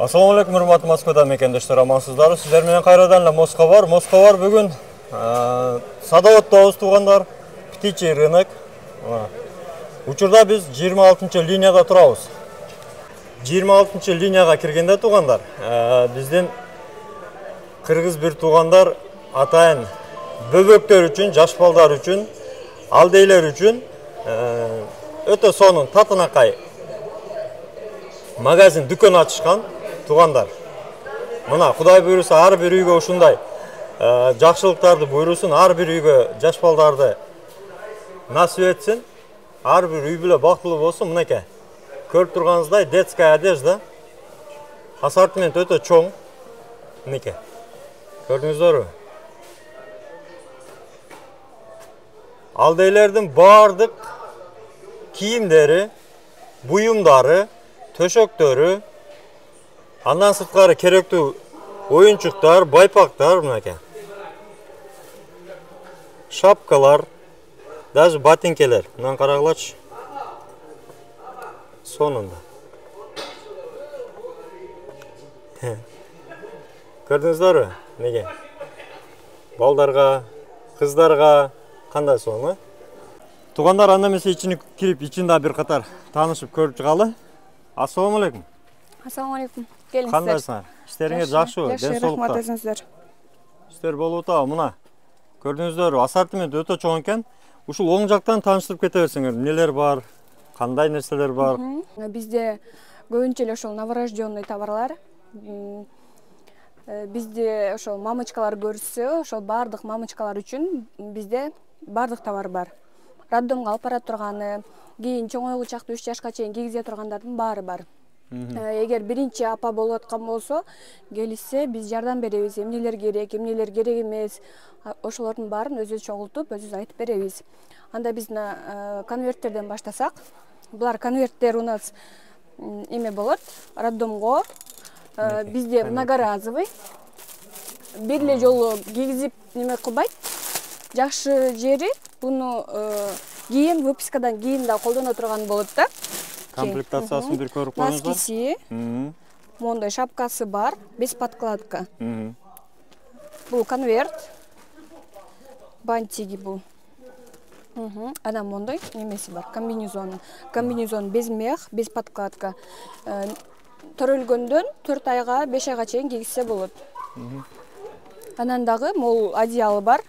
Ассаламу алейкум, урматтуу Москвада мекендештер, амансыздар. Сиздер менен кайрадан эле Москва бар. Бүгүн Садоводдобуз туугандар, птичий рынок. Учурда биз 26-линияда турабыз. 26-линияга киргенде туугандар, биздин кыргыз бир туугандар атайын бөбөктөр үчүн, жаш балдар үчүн, алдейлер үчүн өтө сонун татынакай магазин, дүкөн ачышкан туугандар. Мына Кудай буйруса ар бир үйгө ушундай жакшылыктарды буйрусун, ар бир үйгө жаш балдарды насип этсин. Ар бир үй бүлө бактылуу болсун. Мынакей көрүп турганыңыздай детская одежда. Ассортимент өтө чоң. Мынакей. Көрдүңүздөрбү? Алдейлердин бардык кийимдери, буюмдары, төшөктөрү, андан сырткары керектүү оюнчуктар, байпактар, мынакей. Шапкалар, даже ботинкелер. Мынаны карагылачы. Сонунда. Көрдүңүздөрбү? Неге? Балдарга, кыздарга кандай сонун, Туугандар, анда эмесе ичине кирип, ичинде бир катар таанышып көрүп чыгалы. Ассаламу алейкум. Ассаламу алейкум. Келиңиздер. Кандайсыңар? Иштериңер жакшыбы? Жакшы, рахмат өзүңүздөр. Иштер болуп атабы? Мына көрдүңүздөрбү, ассортимент өтө чоң экен. Ушул оң жактан тааныштырып кете берсеңер, эмнелер бар, кандай нерселер бар? Бизде көбүнчө эле ошол новорожденный товарлар. Бизде ошол мамочкалар көрсө, ошол бардык мамочкалар үчүн бизде бардык товар бар. Роддомго алып бара турганы, кийин чоңойгу чакта 3 жашка чейин кийгизе тургандардын баары бар. Эгер биринчи апа болуп аткан болсо, келишсе биз жардам беребиз. Эмнелер керек эмес, ошолордун баарын өзүбүз чогултуп, өзүбүз айтып беребиз. Анда биз конверттерден баштасак, булар конверттер у нас эме болот, роддомго. Бизде многоразовый. Бир эле жолу кийгизип неме кылбайт. Жакшы жери буну кийин выпискадан кийин да колдоно турган болот да. Комплектациясын бир көрүп коюңуздар. Носкиси, мондай шапкасы бар, без подкладка. Бул конверт, бантиги бул. Анан мондай немеси бар, комбинезон. Комбинезон без мех, без подкладка. Төрөлгөндөн 4 айга, 5 айга чейин кийгизсе болот. Анан дагы мол одеялы бар.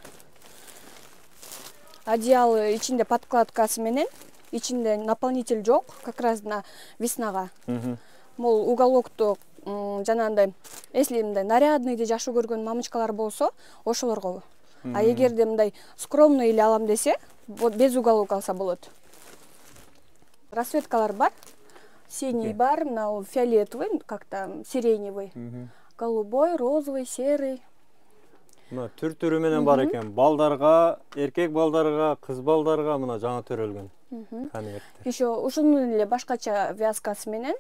Одеялы ичинде подкладкасы менен, ичинде наполнитель жок, как раз на веснага. Мол уголокту жанагындай, если мындай нарядныйды жакшы көргөн мамочкалар болсо, ошолорго. А эгерде мындай скромный эле алам десе, без уголок алса болот. Расцветкалар бар. Синий бар, мына фиолетовый, как-то сиреневый, голубой, розовый, серый. Мына түр-түрү менен бар экен. Балдарга, эркек балдарга, кыз балдарга мына жаңы төрөлгөн конверт. Еще ушунун эле башкача вязкасы менен,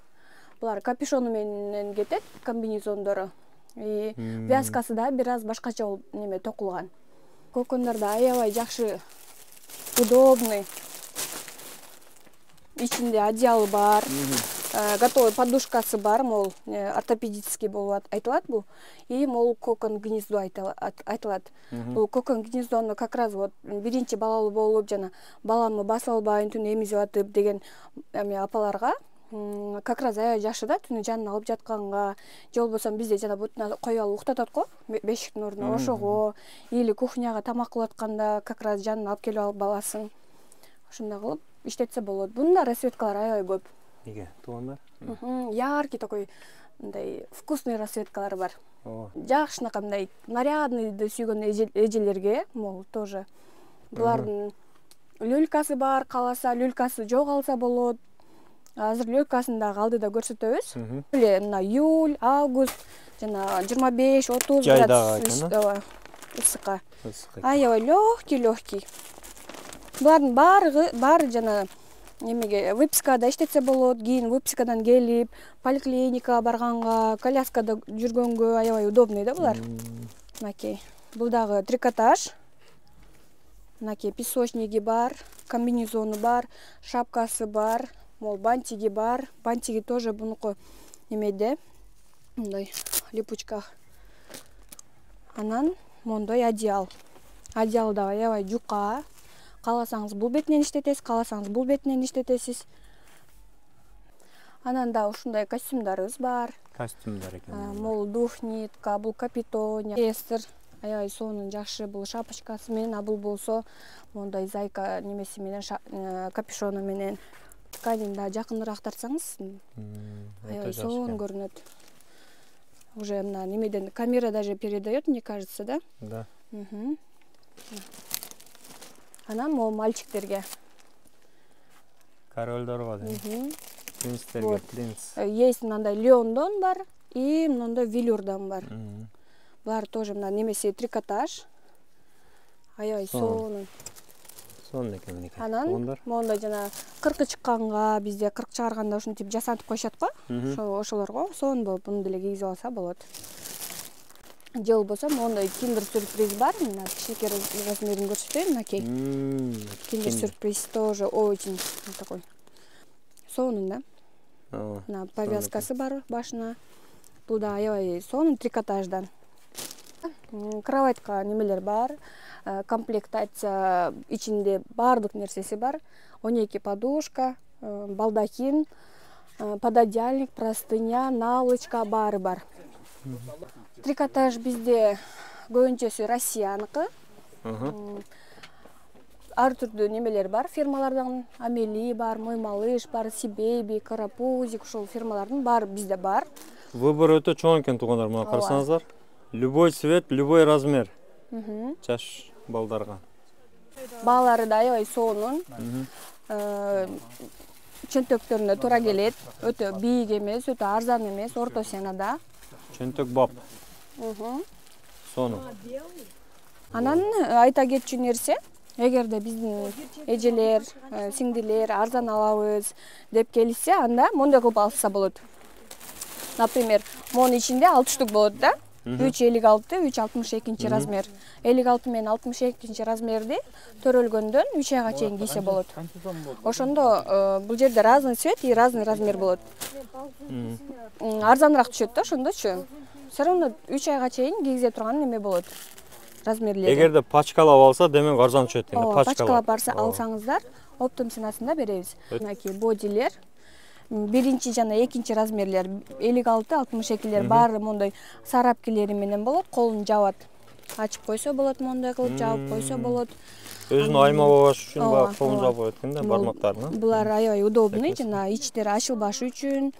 булар капюшону менен кетет, комбинезондору. И вязкасы да бир аз башкача болуп неме токулган. Кокондарда аябай жакшы, удобный. Ичинде одеялы бар, готовый подушкасы бар, мол ортопедический болуп айтылат бул. И мол кокон гнездо айтылат. Бул кокон гнездону как раз вот биринчи балалуу болуп, жана баламы баса албайын, түнү эмизип атып деген апаларга как раз аябай жакшы да, түнү жанына алып жатканга, же болбосо бизде жана бутуна коюп алып уктатат го, бешиктин ордуна ошого, или кухняга тамак кылып атканда как раз жанына алып келип алып баласын. Ошондой кылып иштетсе болот. Бунда расцветкалар аябай көп. Неге, туугандар? Яркий такой, мындай вкусный расцветкалар бар. Жакшынакай мындай нарядныйды сүйгөн эжелерге, мол тоже. Булардын люлькасы бар, кааласа люлькасы жок алса болот. Азыр люлькасын дагы алдыда көрсөтөбүз. Эле мына июль, август, жана 25-30 градус ысыкка. Аябай легкий. Булардын баары жана эмеге выпискада иштетсе болот, кийин выпискадан келип, поликлиникага барганга, коляскада жүргөнгө аябай удобный да булар. Мынакей. Бул дагы трикотаж. Мынакей песочниги бар, комбинезону бар, шапкасы бар, мол бантиги бар. Бантиги тоже бунуку немеде, мындай липучка. Анан мондой одеял. Одеял да аябай жука. Кааласаңыз бул бетинен иштетесиз, кааласаңыз бул бетинен иштетесиз. Анан да ушундай костюмдарыбыз бар. Костюмдар экен. Мол духнитка, бул капитония, эстер, аябай сонун жакшы, бул шапочкасы менен, а бул болсо мондай зайка немеси менен, капюшону менен. Тканин да жакыныраак тартсаңыз, аябай сонун көрүнөт. Уже мына немеден камера даже передает, мне кажется, да? Да. Анан могу мальчиктерге. Королдорго да. Принцтерге, принц. Есть мындай леондон бар и мындай велюрдан бар. Булар тоже мына немеси трикотаж. Аябай сонун. Сонун экен мынеки. Анан мондай жана 40 чыкканга, бизде 40 чыгарганда ушинтип жасантып коюшат го. Ошолорго сонун болуп муну деле кийгизип алса болот. Же болбосо мондай киндер сюрприз бар, мына кичинекей размерин көрсөтөйүн, мынакей. Киндер сюрприз тоже очень такой сонун да. Мына повязкасы бар башына. Бул да аябай сонун трикотаждан. Кроватька немелер бар. Комплектация ичинде баардык нерсеси бар. 12 подушка, балдахин, пододеяльник, простыня, наволочка баары бар. Трикотаж бизде көбүнчөсү Россияныкы. Ар түрдүү немелер бар, фирмалардан. Амели бар, Мой малыш бар, Сибейби, Карапузик, ушул фирмалардын баары бизде бар. Выбор өтө чоң экен туугандар, мына карасаңыздар. Любой цвет, любой размер. Жаш балдарга. Баалары да аябай сонун. Чөнтөктөрүнө туура келет. Өтө бийик эмес, өтө арзан эмес, орто сенада. Чөнтөк бап. Сонун. Анан айта кетчү нерсе, эгерде биздин эжелер, сиңдилер арзан алабыз деп келишсе, анда мондой кылып алса болот. Например, монун ичинде 6 штук болот да. 3,56, 3,62 размер. 56 менен 62 размерди төрөлгөндөн 3 айга чейин кийсе болот. Ошондо бул жерде разный цвет и разный размер болот. Арзаныраак түшөт да, ошондочу. Все равно 3 айга чейин кийгизе турган неме болот. Размерлери. Эгерде пачкалап алса, демек арзан түшөт экен. Пачкалап алсаңыздар, оптом ценасында беребиз. Мынакей бодилер. Биринчи жана экинчи размерлер 56-62лер баары мондай сарапкилери менен болот, колун жабат. Ачып койсо болот, мондай кылып жабып койсо болот. Өзүн аймалабаш үчүн баягы колун жабып коет экен да, бармактарын. Булар аябай удобный, жана ичтери ачылбашы үчүн.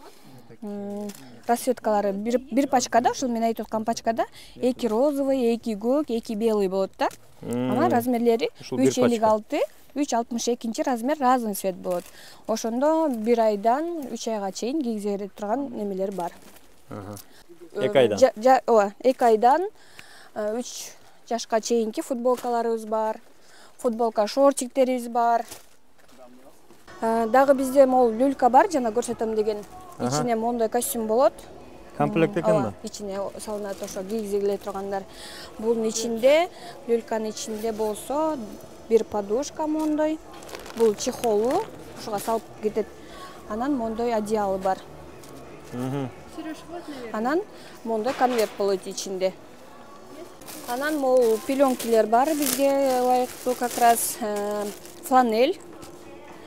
Расцветкалары бир пачкада, ушул мен айтып аткан пачкада 2 розовый, 2 көк, 2 белый болот да. Ана размерлери 3,56, 3,62 размер разный цвет болот. Ошондо 1 айдан 3 айга чейин кийгизе турган немелер бар. 2 айдан. Ооба, 2 айдан 3 жашка чейинки футболкаларыбыз бар. Футболка шортиктерибиз бар. Дагы бизде могул люлька бар, жана көрсөтөм деген. Ичине мондай костюм болот. Комплект экен да. Ичине салынат, ошо кийгизе келе тургандар. Бунун ичинде, люльканын ичинде болсо бир подушка мондай. Бул чехолу, ушуга салып кетет. Анан мондай одеялы бар. Анан мондай конверт болот ичинде. Анан могул пеленкилер бар бизге ылайыктуу, как раз фланель.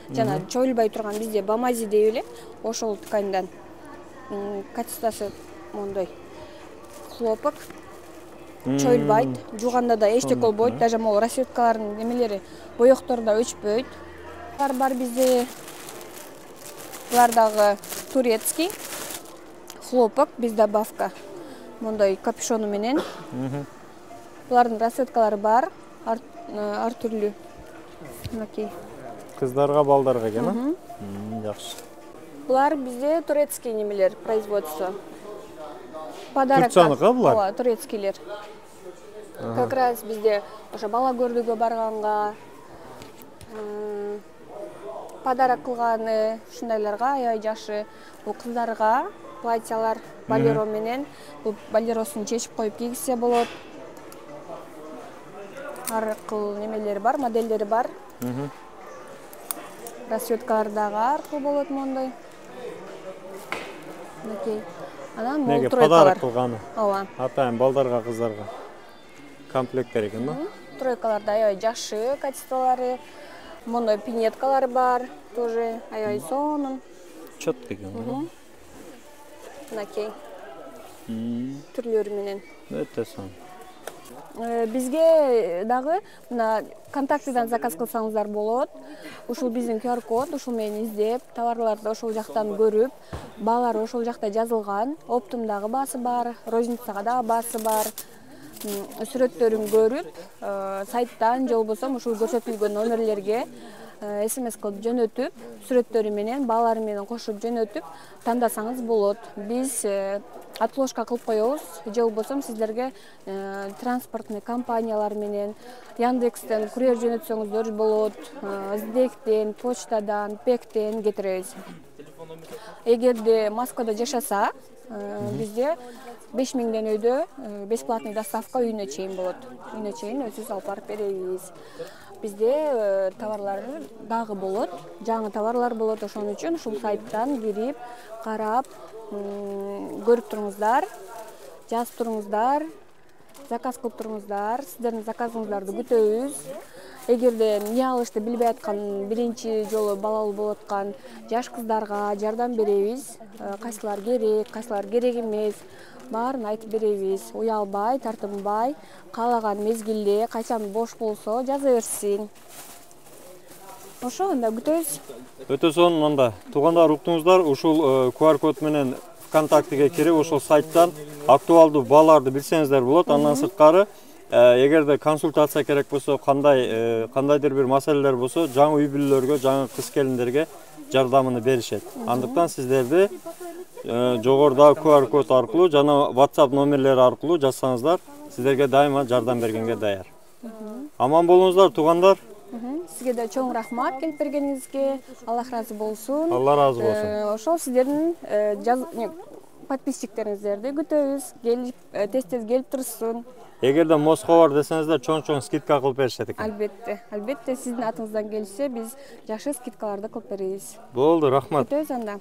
Жана чоюлбай турган бизде бамази деп эле, ошол тканьдан. Качествосы мондай хлопок. Чоюлбайт, жууганда да эчтек болбойт, даже могу расцветкалардын немелери, боёктор да өчпөйт. Бар бизде. Булар дагы турецкий. Хлопок, без добавка. Мондай капюшону менен. Булардын расцветкалары бар, ар түрлүү. Мынакей. Кыздарга, балдарга экен, жакшы. Булар бизде турецкий немелер, производство. Подарок. Турцияныкы булар? Ооба, турецкийлер. Как раз бизде ошо бала көрүүгө барганга, подарок кылганы, ушундайларга аябай жакшы. Бул кыздарга платьялар болеро менен, бул болеросун чечип коюп кийгизсе болот. Ар кыл немелери бар, модельдери бар. Расцветкалар дагы ар кыл болот мондай. Мынакей. Анан бул Неге тройкалар. подарок кылганы? Ооба. Атайын балдарга, кыздарга. Комплект керек экен, да? Тройкаларда аябай жакшы качестволору. Мондой пинеткалар бар, тоже аябай сонун. Чот деген. Мынакей. Түрлөрү менен. Өтө сонун. Бизге дагы мына контактыдан заказ кылсаңыздар болот. Ушул биздин QR код, ушул менен издеп, товарларды ошол жактан көрүп, баалары ошол жакта жазылган. Оптумдагы баасы бар, розницага дагы баасы бар. Сүрөттөрүн көрүп, сайттан же болбосо ушул көрсөтүлгөн номерлерге SMS кылып жөнөтүп, сүрөттөрү менен, баалары менен кошуп жөнөтүп, тандасаңыз болот. Биз отложка кылып коебуз, же болбосо сиздерге транспортный компаниялар менен, Яндекстен курьер жөнөтсөңүздөр болот, Сдектен, почтадан, Пектен кетиребиз. Эгерде Москвада жашаса, бизде 5000 өйдө бесплатный доставка үйүнө чейин болот. Үйүнө чейин өзүбүз алып барып беребиз. Бизде товарлар дагы болот, жаңы товарлар болот. Ошон үчүн ушул сайттан кирип, карап, көрүп туруңуздар, жазып туруңуздар, заказ кылып туруңуздар. Сиздердин заказыңыздарды күтөбүз. Эгерде эмне алышты билбей аткан, биринчи жолу балалуу болуп аткан жаш кыздарга жардам беребиз. Кайсылар керек эмес, баарын айтып беребиз. Уялбай, тартынбай, каалаган мезгилде, качан бош болсо жаза берсин. Ошо, анда күтөбүз. Өтө сонун анда. Туугандар, уктуңуздар, ушул QR код менен ВКонтактыга кирип, ошол сайттан актуалдуу бааларды билсеңиздер болот. Андан сырткары, эгерде консультация керек болсо, кандайдыр бир маселелер болсо, жаңы үй бүлөлөргө, жаңы кыз келиндерге жардамын беришет. Андыктан сиздерди жогорудагы QR код аркылуу жана WhatsApp номерлери аркылуу жазсаңыздар, сиздерге дайыма жардам бергенге даяр. Аман болуңуздар, туугандар. Сизге да чоң рахмат келип бергениңизге. Аллах разы болсун. Алла разы болсун. Ошол сиздердин подписчиктериңиздерди күтөбүз. Келип, тез келип турсын. Эгерде Москва бар десеңиздер, чоң скидка кылып беришет экен. Албетте, сиздин атыңыздан келсе, биз жакшы скидкаларды кылып беребиз. Болду, рахмат. Күтөбүз анда.